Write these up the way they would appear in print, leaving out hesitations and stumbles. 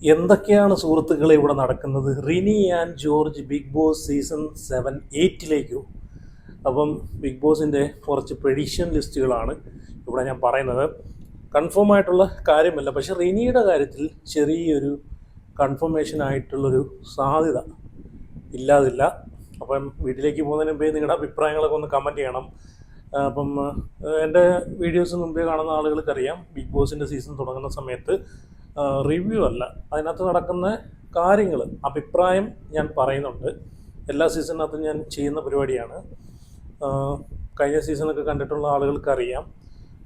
എന്തൊക്കെയാണ് സുഹൃത്തുക്കളെ ഇവിടെ നടക്കുന്നത്? Rini and George Big Boss season 7-8 അപ്പം ബിഗ് ബോസിൻ്റെ കുറച്ച് പ്രെഡിക്ഷൻ ലിസ്റ്റുകളാണ് ഇവിടെ ഞാൻ പറയുന്നത്. കൺഫേം ആയിട്ടുള്ള കാര്യമല്ല, പക്ഷെ റിനിയുടെ കാര്യത്തിൽ ചെറിയൊരു കൺഫർമേഷൻ ആയിട്ടുള്ളൊരു സാധ്യത ഇല്ലാതില്ല. അപ്പം വീട്ടിലേക്ക് പോകുന്നതിന് മുമ്പേ നിങ്ങളുടെ അഭിപ്രായങ്ങളൊക്കെ ഒന്ന് കമൻറ്റ് ചെയ്യണം. അപ്പം എൻ്റെ വീഡിയോസ് മുമ്പേ കാണുന്ന ആളുകൾക്കറിയാം, ബിഗ് ബോസിൻ്റെ സീസൺ തുടങ്ങുന്ന സമയത്ത് റിവ്യൂ അല്ല, അതിനകത്ത് നടക്കുന്ന കാര്യങ്ങൾ, അഭിപ്രായം ഞാൻ പറയുന്നുണ്ട്. എല്ലാ സീസണിനകത്തും ഞാൻ ചെയ്യുന്ന പരിപാടിയാണ്. കഴിഞ്ഞ സീസണൊക്കെ കണ്ടിട്ടുള്ള ആളുകൾക്കറിയാം,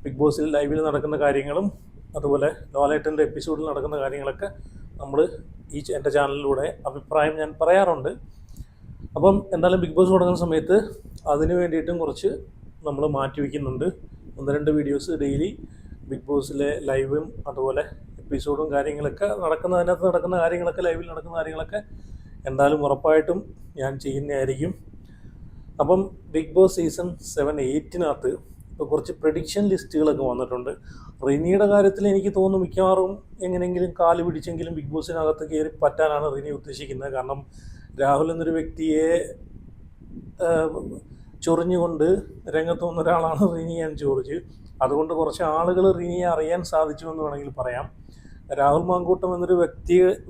ബിഗ് ബോസിൽ ലൈവിൽ നടക്കുന്ന കാര്യങ്ങളും അതുപോലെ ലോലേട്ടൻ്റെ എപ്പിസോഡിൽ നടക്കുന്ന കാര്യങ്ങളൊക്കെ നമ്മൾ എൻ്റെ ചാനലിലൂടെ അഭിപ്രായം ഞാൻ പറയാറുണ്ട്. അപ്പം എന്തായാലും ബിഗ് ബോസ് തുടങ്ങുന്ന സമയത്ത് അതിന് വേണ്ടിയിട്ടും കുറച്ച് നമ്മൾ മാറ്റി വയ്ക്കുന്നുണ്ട്. 1-2 വീഡിയോസ് ഡെയിലി ബിഗ് ബോസിലെ ലൈവും അതുപോലെ എപ്പിസോഡും കാര്യങ്ങളൊക്കെ അതിനകത്ത് നടക്കുന്ന കാര്യങ്ങളൊക്കെ, ലൈവിൽ നടക്കുന്ന കാര്യങ്ങളൊക്കെ എന്തായാലും ഉറപ്പായിട്ടും ഞാൻ ചെയ്യുന്നതായിരിക്കും. അപ്പം ബിഗ് ബോസ് സീസൺ 7-8 ഇപ്പോൾ കുറച്ച് പ്രെഡിക്ഷൻ ലിസ്റ്റുകളൊക്കെ വന്നിട്ടുണ്ട്. റിനിയുടെ കാര്യത്തിൽ എനിക്ക് തോന്നുന്നു മിക്കവാറും എങ്ങനെയെങ്കിലും കാല് പിടിച്ചെങ്കിലും ബിഗ് ബോസിനകത്ത് കയറി പറ്റാനാണ് റിനി ഉദ്ദേശിക്കുന്നത്. കാരണം രാഹുൽ എന്നൊരു വ്യക്തിയെ ചൊറിഞ്ഞുകൊണ്ട് രംഗത്ത് വന്ന ഒരാളാണ് റിനി ആൻഡ് ജോർജ്. അതുകൊണ്ട് കുറച്ച് ആളുകൾ റിനിയെ അറിയാൻ സാധിച്ചു എന്ന് വേണമെങ്കിൽ പറയാം. രാഹുൽ മാങ്കൂട്ടം എന്നൊരു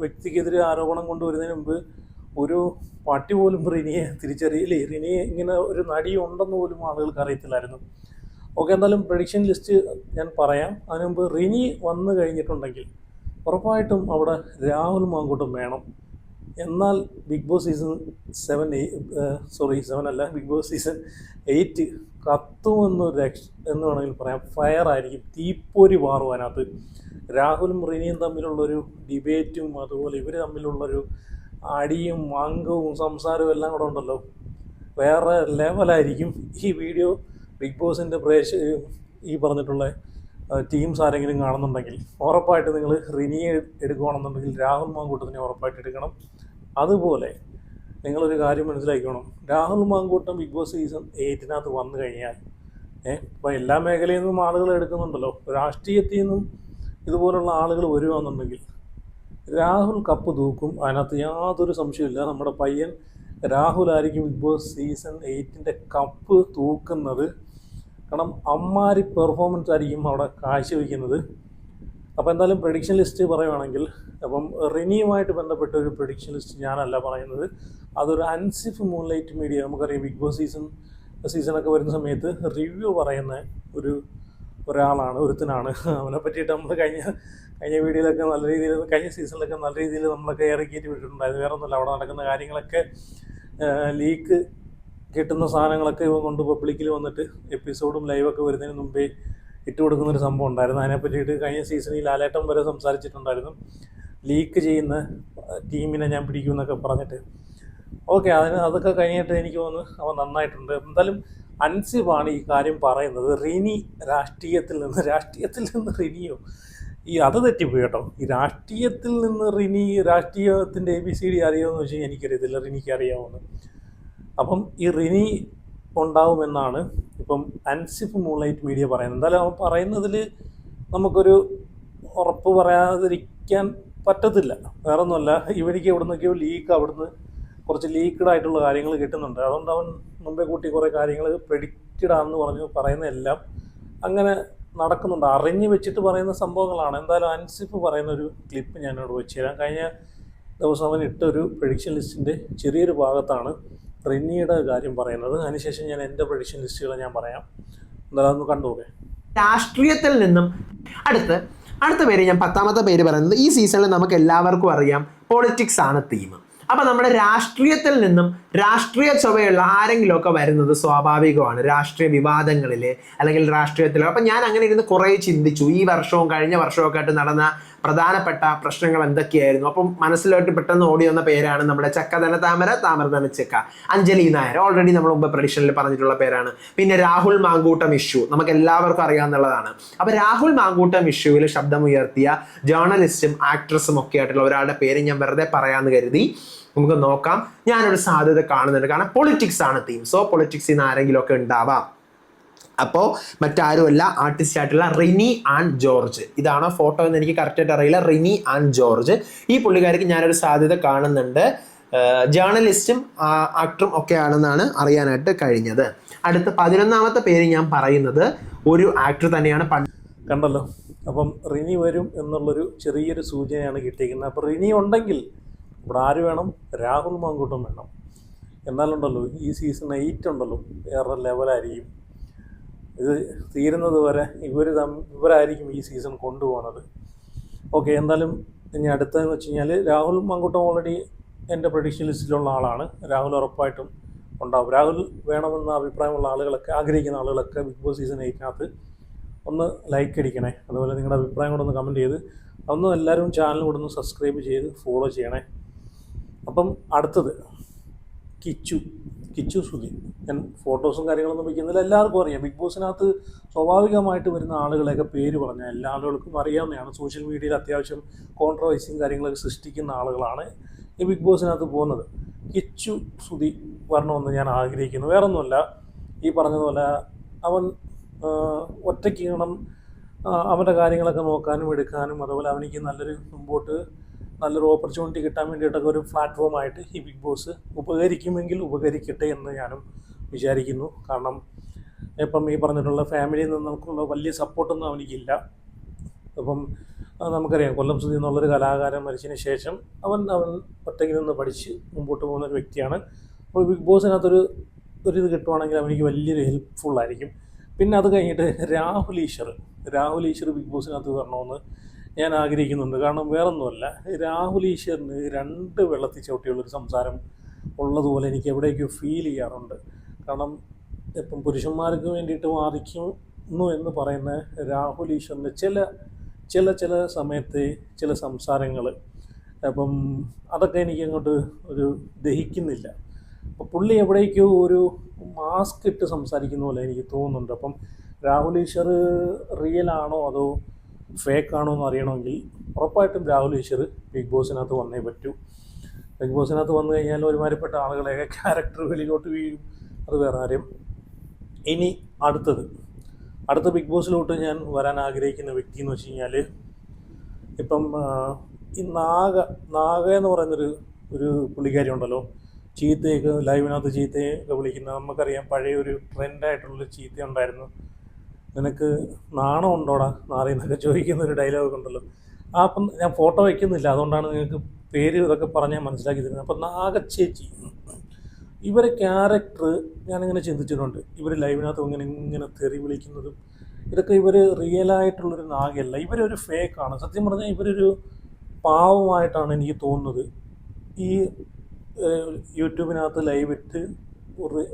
വ്യക്തിക്കെതിരെ ആരോപണം കൊണ്ടുവരുന്നതിന് മുമ്പ് ഒരു പട്ടി പോലും റിനിയെ തിരിച്ചറിയില്ലേ, റിനിയെ ഇങ്ങനെ ഒരു നടി ഉണ്ടെന്ന് പോലും ആളുകൾക്ക് അറിയത്തില്ലായിരുന്നു. ഓക്കെ, എന്തായാലും പ്രഡിക്ഷൻ ലിസ്റ്റ് ഞാൻ പറയാം. അതിനു മുമ്പ് റിനി വന്നു കഴിഞ്ഞിട്ടുണ്ടെങ്കിൽ ഉറപ്പായിട്ടും അവിടെ രാഹുൽ മാങ്കൂട്ടം വേണം. എന്നാൽ Big Boss season 7 Big Boss season 8 കത്തുമെന്ന് വേണമെങ്കിൽ പറയാം. ഫയർ ആയിരിക്കും, തീപ്പൊരി മാറും. അതിനകത്ത് രാഹുലും റിനിയും തമ്മിലുള്ളൊരു ഡിബേറ്റും അതുപോലെ ഇവർ തമ്മിലുള്ളൊരു അടിയും അംഗവും സംസാരവും എല്ലാം കൂടെ ഉണ്ടല്ലോ, വേറെ ലെവലായിരിക്കും. ഈ വീഡിയോ ബിഗ് ബോസിൻ്റെ ഈ പറഞ്ഞിട്ടുള്ള ടീംസ് ആരെങ്കിലും കാണുന്നുണ്ടെങ്കിൽ ഉറപ്പായിട്ട് നിങ്ങൾ റിനിയെ എടുക്കുകയാണെന്നുണ്ടെങ്കിൽ രാഹുൽ മാങ്കൂട്ടത്തിനെ ഉറപ്പായിട്ട് എടുക്കണം. അതുപോലെ നിങ്ങളൊരു കാര്യം മനസ്സിലാക്കണം, Rahul Mankoottam Big Boss season 8 വന്നു കഴിഞ്ഞാൽ ഇപ്പോൾ എല്ലാ മേഖലയിൽ നിന്നും ആളുകൾ എടുക്കുന്നുണ്ടല്ലോ, രാഷ്ട്രീയത്തിൽ നിന്നും ഇതുപോലുള്ള ആളുകൾ വരുവാണെന്നുണ്ടെങ്കിൽ രാഹുൽ കപ്പ് തൂക്കും. അതിനകത്ത് യാതൊരു സംശയമില്ല. നമ്മുടെ പയ്യൻ രാഹുലായിരിക്കും ബിഗ് ബോസ് സീസൺ 8 കപ്പ് തൂക്കുന്നത്. കാരണം അമ്മാരി പെർഫോമൻസ് ആയിരിക്കും അവിടെ കാഴ്ചവെക്കുന്നത്. അപ്പോൾ എന്തായാലും പ്രഡിക്ഷൻ ലിസ്റ്റ് പറയുവാണെങ്കിൽ, അപ്പം റിനിയുമായിട്ട് ബന്ധപ്പെട്ട ഒരു പ്രഡിക്ഷൻ ലിസ്റ്റ് ഞാനല്ല പറയുന്നത്, അതൊരു അൻസിഫ് മൂൺലൈറ്റ് മീഡിയ, നമുക്കറിയാം ബിഗ് ബോസ് സീസണൊക്കെ വരുന്ന സമയത്ത് റിവ്യൂ പറയുന്ന ഒരുത്തനാണ്. അവനെ പറ്റിയിട്ട് നമ്മൾ കഴിഞ്ഞ വീഡിയോയിലൊക്കെ നല്ല രീതിയിൽ, കഴിഞ്ഞ സീസണിലൊക്കെ നല്ല രീതിയിൽ നമ്മളൊക്കെ ഇറക്കിയിട്ട് വിട്ടിട്ടുണ്ടായിരുന്നു. വേറെ ഒന്നുമില്ല, അവിടെ നടക്കുന്ന കാര്യങ്ങളൊക്കെ ലീക്ക് കിട്ടുന്ന സാധനങ്ങളൊക്കെ ഇവ കൊണ്ട് പബ്ലിക്കിൽ വന്നിട്ട് എപ്പിസോഡും ലൈവൊക്കെ വരുന്നതിന് മുമ്പേ ഇട്ട് കൊടുക്കുന്നൊരു സംഭവം ഉണ്ടായിരുന്നു. അതിനെ പറ്റിയിട്ട് കഴിഞ്ഞ സീസണിൽ ലാലേട്ടൻ വരെ സംസാരിച്ചിട്ടുണ്ടായിരുന്നു, ലീക്ക് ചെയ്യുന്ന ടീമിനെ ഞാൻ പിടിക്കുമെന്നൊക്കെ പറഞ്ഞിട്ട്. ഓക്കെ, അതൊക്കെ കഴിഞ്ഞിട്ട് എനിക്ക് തോന്നുന്നു അവൻ നന്നായിട്ടുണ്ട്. എന്തായാലും അൻസിഫാണ് ഈ കാര്യം പറയുന്നത്. റിനി രാഷ്ട്രീയത്തിൽ നിന്ന് റിനിയോ, അത് തെറ്റിപ്പോയി കേട്ടോ. ഈ രാഷ്ട്രീയത്തിൽ നിന്ന് റിനി, രാഷ്ട്രീയത്തിൻ്റെ ABCD അറിയാമെന്ന് വെച്ച് കഴിഞ്ഞാൽ എനിക്കറിയത്തില്ല, റിനിക്ക് അറിയാമെന്ന്. അപ്പം ഈ റിനി ഉണ്ടാവുമെന്നാണ് ഇപ്പം അൻസിഫ് മൂൺലൈറ്റ് മീഡിയ പറയുന്നത്. എന്തായാലും അവൻ പറയുന്നതിൽ നമുക്കൊരു ഉറപ്പ് പറയാതിരിക്കാൻ പറ്റത്തില്ല. വേറെ ഒന്നുമല്ല, ഇവർക്ക് എവിടുന്നൊക്കെയോ അവിടുന്ന് കുറച്ച് ലീക്ക്ഡ് ആയിട്ടുള്ള കാര്യങ്ങൾ കിട്ടുന്നുണ്ട്. അതുകൊണ്ട് അവൻ മുമ്പേ കൂട്ടി കുറേ കാര്യങ്ങൾ പ്രെഡിക്റ്റഡ് ആണെന്ന് പറയുന്നതെല്ലാം അങ്ങനെ നടക്കുന്നുണ്ട്. അറിഞ്ഞ് വെച്ചിട്ട് പറയുന്ന സംഭവങ്ങളാണ്. എന്തായാലും അൻസിഫ് പറയുന്നൊരു ക്ലിപ്പ് ഞാനിവിടെ വെച്ച് തരാം. കഴിഞ്ഞ ദിവസം അവൻ ഇട്ടൊരു പ്രഡിക്ഷൻ ലിസ്റ്റിൻ്റെ ചെറിയൊരു ഭാഗത്താണ് റിനിയുടെ കാര്യം പറയുന്നത്. അതിനുശേഷം ഞാൻ എൻ്റെ പ്രഡിക്ഷൻ ലിസ്റ്റുകൾ ഞാൻ പറയാം. എന്തായാലും ഒന്ന് കണ്ടുപോകെ. രാഷ്ട്രീയത്തിൽ നിന്നും അടുത്ത പേര്, ഞാൻ 10ാമത്തെ പേര് പറയുന്നത്, ഈ സീസണിൽ നമുക്ക് എല്ലാവർക്കും അറിയാം പൊളിറ്റിക്സ് ആണ് തീം. അപ്പം നമ്മുടെ രാഷ്ട്രീയത്തിൽ നിന്നും രാഷ്ട്രീയ ചൊവ്വയുള്ള ആരെങ്കിലുമൊക്കെ വരുന്നത് സ്വാഭാവികമാണ്, രാഷ്ട്രീയ വിവാദങ്ങളിൽ അല്ലെങ്കിൽ രാഷ്ട്രീയത്തിൽ. അപ്പം ഞാൻ അങ്ങനെ ഇരുന്ന് കുറേ ചിന്തിച്ചു, ഈ വർഷവും കഴിഞ്ഞ വർഷമൊക്കെ ആയിട്ട് നടന്ന പ്രധാനപ്പെട്ട പ്രശ്നങ്ങൾ എന്തൊക്കെയായിരുന്നു. അപ്പം മനസ്സിലോട്ട് പെട്ടെന്ന് ഓടി വന്ന പേരാണ് നമ്മുടെ ചക്കധന താമര, താമരധന ചക്ക, അഞ്ജലി നായർ. ഓൾറെഡി നമ്മൾ മുമ്പ് പ്രഡിക്ഷനിൽ പറഞ്ഞിട്ടുള്ള പേരാണ്. പിന്നെ രാഹുൽ മാങ്കൂട്ടം ഇഷ്യൂ നമുക്ക് എല്ലാവർക്കും അറിയാവുന്നതാണ്. അപ്പോൾ രാഹുൽ മാങ്കൂട്ടം ഇഷ്യൂവിൽ ശബ്ദമുയർത്തിയ ജേർണലിസ്റ്റും ആക്ട്രസും ഒക്കെ ആയിട്ടുള്ള ഒരാളുടെ പേര് ഞാൻ വെറുതെ പറയാമെന്ന് കരുതി. നമുക്ക് നോക്കാം. ഞാനൊരു സാധ്യത കാണുന്നുണ്ട്, കാരണം പൊളിറ്റിക്സ് ആണ് തീം. സോ പൊളിറ്റിക്സിൽ നിന്ന് ആരെങ്കിലും ഒക്കെ ഉണ്ടാവാം. അപ്പോൾ മറ്റാരുമല്ല, ആർട്ടിസ്റ്റ് ആയിട്ടുള്ള റിനി ആൻഡ് ജോർജ്. ഇതാണോ ഫോട്ടോ എന്ന് എനിക്ക് കറക്റ്റായിട്ട് അറിയില്ല. റിനി ആൻഡ് ജോർജ്, ഈ പുള്ളിക്കാരിക്ക് ഞാനൊരു സാധ്യത കാണുന്നുണ്ട്. ജേർണലിസ്റ്റും ആക്ടറും ഒക്കെ ആണെന്നാണ് അറിയാനായിട്ട് കഴിഞ്ഞത്. അടുത്ത 11ാമത്തെ പേര് ഞാൻ പറയുന്നത് ഒരു ആക്ടർ തന്നെയാണ്. കണ്ടല്ലോ, അപ്പം റിനി വരും എന്നുള്ളൊരു ചെറിയൊരു സൂചനയാണ് കിട്ടിയിരിക്കുന്നത്. അപ്പോൾ റിനി ഉണ്ടെങ്കിൽ ഇവിടെ ആര് വേണം? രാഹുൽ മാങ്കൂട്ടം വേണം. എന്നാലുണ്ടല്ലോ ഈ സീസൺ 8 ഉണ്ടല്ലോ വേറെ ലെവലായിരിക്കും. ഇത് തീരുന്നത് വരെ ഇവരായിരിക്കും ഈ സീസൺ കൊണ്ടുപോകുന്നത്. ഓക്കെ, എന്തായാലും ഇനി അടുത്തതെന്ന് വെച്ച് കഴിഞ്ഞാൽ രാഹുൽ മാങ്കൂട്ടം ഓൾറെഡി എൻ്റെ പ്രഡിക്ഷൻ ലിസ്റ്റിലുള്ള ആളാണ്. രാഹുൽ ഉറപ്പായിട്ടും ഉണ്ടാവും. രാഹുൽ വേണമെന്ന അഭിപ്രായമുള്ള ആളുകളൊക്കെ, ആഗ്രഹിക്കുന്ന ആളുകളൊക്കെ ബിഗ് ബോസ് സീസൺ 8 ഒന്ന് ലൈക്ക് അടിക്കണേ. അതുപോലെ നിങ്ങളുടെ അഭിപ്രായം കൂടെ ഒന്ന് കമൻറ്റ് ചെയ്ത് ഒന്ന് എല്ലാവരും ചാനൽ കൂടെ ഒന്ന് സബ്സ്ക്രൈബ് ചെയ്ത് ഫോളോ ചെയ്യണേ. അപ്പം അടുത്തത് കിച്ചു സുധി. ഞാൻ ഫോട്ടോസും കാര്യങ്ങളൊന്നും വയ്ക്കുന്നില്ല, എല്ലാവർക്കും അറിയാം. ബിഗ് ബോസിനകത്ത് സ്വാഭാവികമായിട്ട് വരുന്ന ആളുകളെയൊക്കെ പേര് പറഞ്ഞാൽ എല്ലാ ആളുകൾക്കും അറിയാവുന്നതാണ്. സോഷ്യൽ മീഡിയയിൽ അത്യാവശ്യം കോൺട്രവേഴ്സിയും കാര്യങ്ങളൊക്കെ സൃഷ്ടിക്കുന്ന ആളുകളാണ് ഈ ബിഗ് ബോസിനകത്ത് പോകുന്നത്. കിച്ചു സുധി വരണമെന്ന് ഞാൻ ആഗ്രഹിക്കുന്നു. വേറൊന്നുമല്ല, ഈ പറഞ്ഞതുപോലെ അവൻ ഒറ്റയ്ക്ക് വേണം അവൻ്റെ കാര്യങ്ങളൊക്കെ നോക്കാനും എടുക്കാനും. അതുപോലെ അവനിക്ക് നല്ലൊരു ഓപ്പർച്യൂണിറ്റി കിട്ടാൻ വേണ്ടിയിട്ടൊക്കെ ഒരു പ്ലാറ്റ്ഫോമായിട്ട് ഈ ബിഗ് ബോസ് ഉപകരിക്കുമെങ്കിൽ ഉപകരിക്കട്ടെ എന്ന് ഞാനും വിചാരിക്കുന്നു. കാരണം ഇപ്പം ഈ പറഞ്ഞിട്ടുള്ള ഫാമിലിയിൽ നിന്ന് നമുക്കുള്ള വലിയ സപ്പോർട്ടൊന്നും അവനിക്കില്ല. അപ്പം നമുക്കറിയാം, കൊല്ലം സുധി എന്നുള്ളൊരു കലാകാരൻ മരിച്ചതിന് ശേഷം അവൻ ഒറ്റയ്ക്ക് നിന്ന് പഠിച്ച് മുമ്പോട്ട് പോകുന്ന ഒരു വ്യക്തിയാണ്. അപ്പോൾ ബിഗ് ബോസിനകത്തൊരു ഇത് കിട്ടുവാണെങ്കിൽ അവനിക്ക് വലിയൊരു ഹെൽപ്ഫുള്ളായിരിക്കും. പിന്നെ അത് കഴിഞ്ഞിട്ട് രാഹുൽ ഈശ്വർ ബിഗ് ബോസിനകത്ത് വരണമെന്ന് ഞാൻ ആഗ്രഹിക്കുന്നുണ്ട്. കാരണം വേറൊന്നുമല്ല, രാഹുൽ ഈശ്വറിന് 2 വെള്ളത്തിൽ ചവിട്ടിയുള്ളൊരു സംസാരം ഉള്ളതുപോലെ എനിക്ക് എവിടേക്കോ ഫീൽ ചെയ്യാറുണ്ട്. കാരണം ഇപ്പം പുരുഷന്മാർക്ക് വേണ്ടിയിട്ട് വാദിക്കുന്നു എന്ന് പറയുന്ന രാഹുൽ ഈശ്വറിന് ചില സമയത്ത് ചില സംസാരങ്ങൾ, അപ്പം അതൊക്കെ എനിക്ക് അങ്ങോട്ട് ഒരു ദഹിക്കുന്നില്ല. അപ്പോൾ പുള്ളി എവിടേക്കോ ഒരു മാസ്ക് ഇട്ട് സംസാരിക്കുന്ന പോലെ എനിക്ക് തോന്നുന്നുണ്ട്. അപ്പം രാഹുൽ ഈശ്വർ റിയൽ ആണോ അതോ ഫേക്ക് ആണോ എന്ന് അറിയണമെങ്കിൽ ഉറപ്പായിട്ടും രാഹുൽ ഈശ്വർ ബിഗ് ബോസിനകത്ത് വന്നേ പറ്റൂ. ബിഗ് ബോസിനകത്ത് വന്നു കഴിഞ്ഞാൽ ഒരുമാതിരിപ്പെട്ട ആളുകളെയൊക്കെ ക്യാരക്ടർ വെളിയിലോട്ട് വീഴും, അത് വേറെ കാര്യം. ഇനി അടുത്ത ബിഗ് ബോസിലോട്ട് ഞാൻ വരാൻ ആഗ്രഹിക്കുന്ന വ്യക്തി എന്ന് വെച്ച് കഴിഞ്ഞാൽ, ഇപ്പം ഈ നാഗ എന്ന് പറയുന്നൊരു പുള്ളിക്കാരി ഉണ്ടല്ലോ, ചീത്തയൊക്കെ ലൈവിനകത്ത് ചീത്തയൊക്കെ വിളിക്കുന്ന, നമുക്കറിയാം പഴയ ഒരു ട്രെൻഡായിട്ടുള്ളൊരു ചീത്ത ഉണ്ടായിരുന്നു. നിനക്ക് നാണം ഉണ്ടോടാ നാറിയെന്നൊക്കെ ചോദിക്കുന്നൊരു ഡയലോഗ് ഉണ്ടല്ലോ. അപ്പം ഞാൻ ഫോട്ടോ വയ്ക്കുന്നില്ല, അതുകൊണ്ടാണ് നിങ്ങൾക്ക് പേര് ഇതൊക്കെ പറഞ്ഞ് ഞാൻ മനസ്സിലാക്കി തരുന്നത്. അപ്പം നാഗച്ചേച്ചി, ഇവരെ ക്യാരക്ടർ ഞാനിങ്ങനെ ചിന്തിച്ചിട്ടുണ്ട്. ഇവർ ലൈവിനകത്ത് ഇങ്ങനെ തെറി വിളിക്കുന്നതും ഇതൊക്കെ ഇവർ റിയലായിട്ടുള്ളൊരു നാഗയല്ല, ഇവരൊരു ഫേക്കാണ്. സത്യം പറഞ്ഞാൽ ഇവരൊരു പാവമായിട്ടാണ് എനിക്ക് തോന്നുന്നത്. ഈ യൂട്യൂബിനകത്ത് ലൈവിട്ട്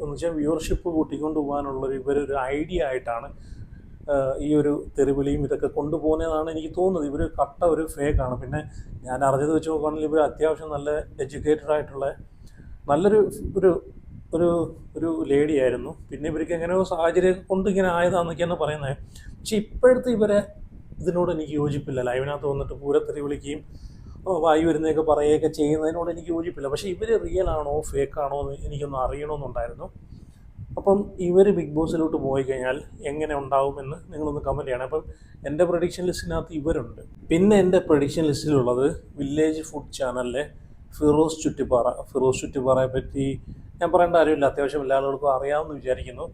എന്ന് വെച്ചാൽ വ്യൂവർഷിപ്പ് കൂട്ടിക്കൊണ്ട് പോകാനുള്ളൊരു ഇവരൊരു ഐഡിയ ആയിട്ടാണ് ഈ ഒരു തെരുവിളിയും ഇതൊക്കെ കൊണ്ടുപോകുന്നതാണ് എനിക്ക് തോന്നുന്നത്. ഇവർ കട്ട ഒരു ഫേക്കാണ്. പിന്നെ ഞാൻ അറിഞ്ഞത് വെച്ച് നോക്കുകയാണെങ്കിൽ ഇവർ അത്യാവശ്യം നല്ല എഡ്യൂക്കേറ്റഡ് ആയിട്ടുള്ള നല്ലൊരു ഒരു ലേഡി ആയിരുന്നു. പിന്നെ ഇവർക്ക് എങ്ങനെയോ സാഹചര്യം കൊണ്ട് ഇങ്ങനെ ആയതാണെന്നൊക്കെയാണ് പറയുന്നത്. പക്ഷെ ഇപ്പോഴത്തെ ഇതിനോട് എനിക്ക് യോജിപ്പില്ല. ലൈവിനകത്ത് വന്നിട്ട് പൂരത്തെറി വിളിക്കുകയും വായു വരുന്നതൊക്കെ പറയുകയൊക്കെ ചെയ്യുന്നതിനോട് എനിക്ക് യോജിപ്പില്ല. പക്ഷേ ഇവർ റിയൽ ആണോ ഫേക്കാണോ എന്ന് എനിക്കൊന്ന് അറിയണമെന്നുണ്ടായിരുന്നു. അപ്പം ഇവർ ബിഗ് ബോസിലോട്ട് പോയി കഴിഞ്ഞാൽ എങ്ങനെ ഉണ്ടാവുമെന്ന് നിങ്ങളൊന്ന് കമൻറ്റ് ചെയ്യണം. അപ്പം എൻ്റെ പ്രഡിക്ഷൻ ലിസ്റ്റിനകത്ത് ഇവരുണ്ട്. പിന്നെ എൻ്റെ പ്രഡിക്ഷൻ ലിസ്റ്റിലുള്ളത് വില്ലേജ് ഫുഡ് ചാനലിലെ ഫിറോസ് ചുറ്റിപ്പാറയെ പറ്റി ഞാൻ പറയേണ്ട കാര്യമില്ല, അത്യാവശ്യം എല്ലാ ആളുകൾക്കും അറിയാമെന്ന് വിചാരിക്കുന്നു.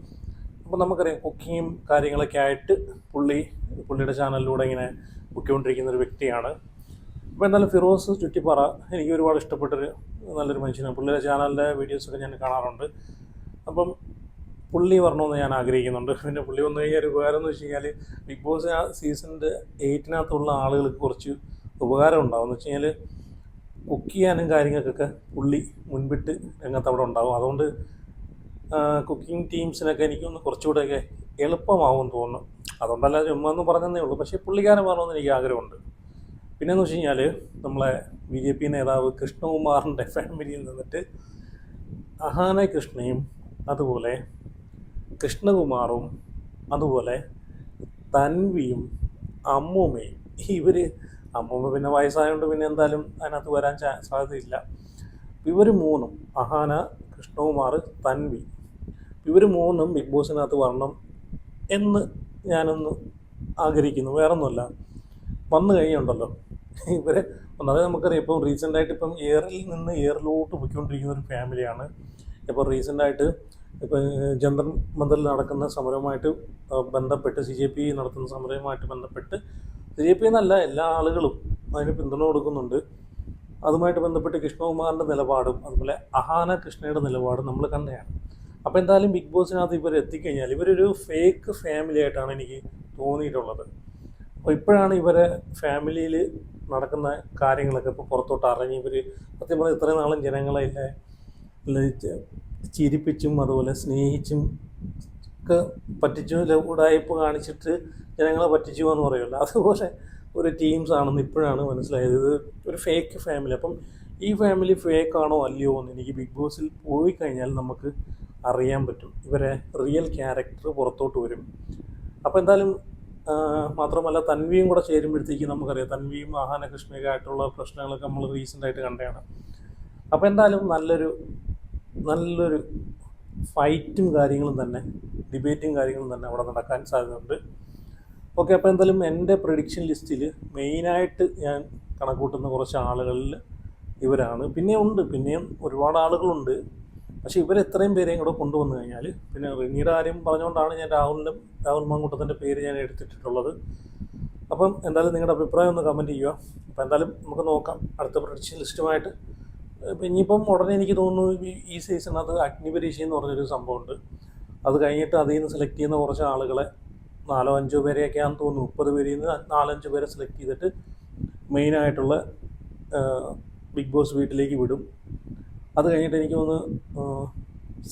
അപ്പോൾ നമുക്കറിയാം കുക്കിങ്ങും കാര്യങ്ങളൊക്കെ ആയിട്ട് പുള്ളിയുടെ ചാനലിലൂടെ ഇങ്ങനെ പൊയ്ക്കൊണ്ടിരിക്കുന്ന ഒരു വ്യക്തിയാണ്. അപ്പോൾ എന്തായാലും ഫിറോസ് ചുറ്റിപ്പാറ എനിക്ക് ഒരുപാട് ഇഷ്ടപ്പെട്ടൊരു നല്ലൊരു മനുഷ്യനാണ്. പുള്ളിയുടെ ചാനലിൻ്റെ വീഡിയോസൊക്കെ ഞാൻ കാണാറുണ്ട്. അപ്പം പുള്ളി വരണമെന്ന് ഞാൻ ആഗ്രഹിക്കുന്നുണ്ട്. പിന്നെ പുള്ളി വന്നു കഴിഞ്ഞാൽ ഒരു ഉപകാരം എന്ന് വെച്ച് കഴിഞ്ഞാൽ ബിഗ് ബോസ് സീസണിൻ്റെ 8 ആളുകൾക്ക് കുറച്ച് ഉപകാരം ഉണ്ടാവും. എന്ന് വെച്ച് കഴിഞ്ഞാൽ കുക്ക് ചെയ്യാനും കാര്യങ്ങൾക്കൊക്കെ പുള്ളി മുൻപിട്ട് രംഗത്ത് അവിടെ ഉണ്ടാകും. അതുകൊണ്ട് കുക്കിംഗ് ടീംസിനൊക്കെ എനിക്കൊന്ന് കുറച്ചുകൂടെയൊക്കെ എളുപ്പമാവും തോന്നുന്നു. അതുകൊണ്ടല്ല ചുമ്മാ എന്ന് പറഞ്ഞതേ ഉള്ളൂ. പക്ഷേ പുള്ളിക്കാരൻ വരണമെന്ന് എനിക്ക് ആഗ്രഹമുണ്ട്. പിന്നെയെന്ന് വെച്ച് കഴിഞ്ഞാൽ നമ്മളെ BJP നേതാവ് കൃഷ്ണകുമാറിൻ്റെ ഫാമിലിയിൽ നിന്നിട്ട് അഹാന കൃഷ്ണയും അതുപോലെ കൃഷ്ണകുമാറും അതുപോലെ തൻവിയും അമ്മൂമ്മയും, അമ്മൂമ്മ പിന്നെ വയസ്സായതുകൊണ്ട് പിന്നെ എന്തായാലും അതിനകത്ത് വരാൻ സാധ്യതയില്ല. ഇവർ മൂന്നും, അഹാന, കൃഷ്ണകുമാർ, തൻവി, ഇവർ മൂന്നും ബിഗ് ബോസിനകത്ത് വരണം എന്ന് ഞാനൊന്ന് ആഗ്രഹിക്കുന്നു. വേറൊന്നുമല്ല, വന്നു കഴിഞ്ഞുണ്ടല്ലോ ഇവരെ ഒന്നാമത് നമുക്കറിയാം, ഇപ്പം റീസെൻ്റായിട്ട് ഇപ്പം എയറിൽ നിന്ന് എയറിലോട്ട് പോയിക്കൊണ്ടിരിക്കുന്ന ഒരു ഫാമിലിയാണ്. ഇപ്പോൾ റീസെൻ്റായിട്ട് ഇപ്പം ജന്തർ മന്ദറിൽ നടക്കുന്ന സമരവുമായിട്ട് ബന്ധപ്പെട്ട് CJP നടത്തുന്ന സമരവുമായിട്ട് ബന്ധപ്പെട്ട് CJP എന്നല്ല എല്ലാ ആളുകളും അതിന് പിന്തുണ കൊടുക്കുന്നുണ്ട്. അതുമായിട്ട് ബന്ധപ്പെട്ട് കൃഷ്ണകുമാറിൻ്റെ നിലപാടും അതുപോലെ അഹാന കൃഷ്ണയുടെ നിലപാടും നമ്മൾ കണ്ടതാണ്. അപ്പോൾ എന്തായാലും ബിഗ് ബോസിനകത്ത് ഇവർ എത്തിക്കഴിഞ്ഞാൽ ഇവരൊരു ഫേക്ക് ഫാമിലി ആയിട്ടാണ് എനിക്ക് തോന്നിയിട്ടുള്ളത്. അപ്പോൾ ഇപ്പോഴാണ് ഇവരെ ഫാമിലിയിൽ നടക്കുന്ന കാര്യങ്ങളൊക്കെ ഇപ്പോൾ പുറത്തോട്ട് അറിഞ്ഞ് ഇവർ സത്യം പറഞ്ഞാൽ ഇത്രയും നാളും ജനങ്ങളെ ചിരിപ്പിച്ചും അതുപോലെ സ്നേഹിച്ചും ഒക്കെ പറ്റിച്ചു, ഉടായ്പ കാണിച്ചിട്ട് ജനങ്ങളെ പറ്റിച്ചു എന്ന് പറയുമല്ലോ, അതുപോലെ ഒരു ടീംസ് ആണെന്ന് ഇപ്പോഴാണ് മനസ്സിലായത്. ഇത് ഒരു ഫേക്ക് ഫാമിലി. അപ്പം ഈ ഫാമിലി ഫേക്ക് ആണോ അല്ലയോ എന്ന് എനിക്ക് ബിഗ് ബോസിൽ പോയി കഴിഞ്ഞാൽ നമുക്ക് അറിയാൻ പറ്റും. ഇവരെ റിയൽ ക്യാരക്ടർ പുറത്തോട്ട് വരും. അപ്പോൾ എന്തായാലും മാത്രമല്ല തൻവിയും കൂടെ ചേരുമ്പോഴത്തേക്ക് നമുക്കറിയാം തൻവിയും ആഹാന കൃഷ്ണയൊക്കെ ആയിട്ടുള്ള പ്രശ്നങ്ങളൊക്കെ നമ്മൾ റീസെൻ്റായിട്ട് കണ്ടതാണ്. അപ്പോൾ എന്തായാലും നല്ലൊരു ഫൈറ്റും കാര്യങ്ങളും തന്നെ, ഡിബേറ്റും കാര്യങ്ങളും തന്നെ അവിടെ നടക്കാൻ സാധ്യതയുണ്ട്. ഓക്കെ, അപ്പോൾ എന്തായാലും എൻ്റെ പ്രഡിക്ഷൻ ലിസ്റ്റിൽ മെയിനായിട്ട് ഞാൻ കണക്കൂട്ടുന്ന കുറച്ച് ആളുകളിൽ ഇവരാണ്. പിന്നെയും ഒരുപാട് ആളുകളുണ്ട്. പക്ഷേ ഇവരെത്രയും പേരെയും കൂടെ കൊണ്ടുവന്നു കഴിഞ്ഞാൽ, പിന്നെ റിനിയുടെ കാര്യം പറഞ്ഞുകൊണ്ടാണ് ഞാൻ രാഹുൽ മാങ്കൂട്ടത്തിൻ്റെ പേര് ഞാൻ എടുത്തിട്ടുള്ളത്. അപ്പം എന്തായാലും നിങ്ങളുടെ അഭിപ്രായം ഒന്ന് കമൻറ്റ് ചെയ്യുക. അപ്പോൾ എന്തായാലും നമുക്ക് നോക്കാം അടുത്ത പ്രഡിക്ഷൻ ലിസ്റ്റുമായിട്ട്. ഇനിയിപ്പം ഉടനെ എനിക്ക് തോന്നുന്നു ഈ സീസണിനകത്ത് അഗ്നിപരീക്ഷ എന്ന് പറഞ്ഞൊരു സംഭവമുണ്ട്. അത് കഴിഞ്ഞിട്ട് അതിൽ നിന്ന് സെലക്ട് ചെയ്യുന്ന കുറച്ച് ആളുകളെ 4-5 പേരെയൊക്കെയാണെന്ന് തോന്നുന്നു, 30 പേരിൽ നിന്ന് 4-5 പേരെ സെലക്ട് ചെയ്തിട്ട് മെയിനായിട്ടുള്ള ബിഗ് ബോസ് വീട്ടിലേക്ക് വിടും. അത് കഴിഞ്ഞിട്ട് എനിക്ക് തോന്നുന്നു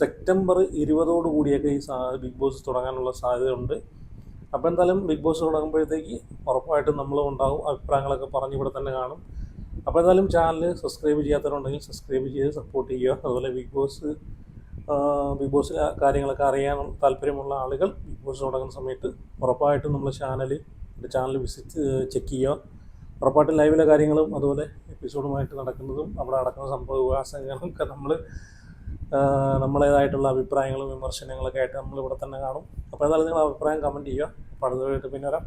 സെപ്റ്റംബർ 20 കൂടിയൊക്കെ ഈ ബിഗ് ബോസ് തുടങ്ങാനുള്ള സാധ്യതയുണ്ട്. അപ്പോൾ എന്തായാലും ബിഗ് ബോസ് തുടങ്ങുമ്പോഴത്തേക്ക് ഉറപ്പായിട്ടും നമ്മളും ഉണ്ടാകും, അഭിപ്രായങ്ങളൊക്കെ പറഞ്ഞ് ഇവിടെ തന്നെ കാണും. അപ്പോൾ എന്തായാലും ചാനൽ സബ്സ്ക്രൈബ് ചെയ്യാത്തവരുണ്ടെങ്കിൽ സബ്സ്ക്രൈബ് ചെയ്ത് സപ്പോർട്ട് ചെയ്യുക. അതുപോലെ ബിഗ് ബോസിലെ കാര്യങ്ങളൊക്കെ അറിയാൻ താല്പര്യമുള്ള ആളുകൾ ബിഗ് ബോസ് തുടങ്ങുന്ന സമയത്ത് ഉറപ്പായിട്ടും നമ്മൾ ചാനൽ വിസിറ്റ് ചെക്ക് ചെയ്യുക. ഉറപ്പായിട്ടും ലൈവിലെ കാര്യങ്ങളും അതുപോലെ എപ്പിസോഡുമായിട്ട് നടക്കുന്നതും അവിടെ നടക്കുന്ന സംഭവ വികാസങ്ങളൊക്കെ നമ്മളേതായിട്ടുള്ള അഭിപ്രായങ്ങളും വിമർശനങ്ങളൊക്കെ ആയിട്ട് നമ്മളിവിടെ തന്നെ കാണും. അപ്പോൾ എന്തായാലും നിങ്ങൾ അഭിപ്രായം കമൻറ്റ് ചെയ്യുക. അപ്പോൾ അടുത്ത വീട്ടിൽ പിന്നെ വരാം.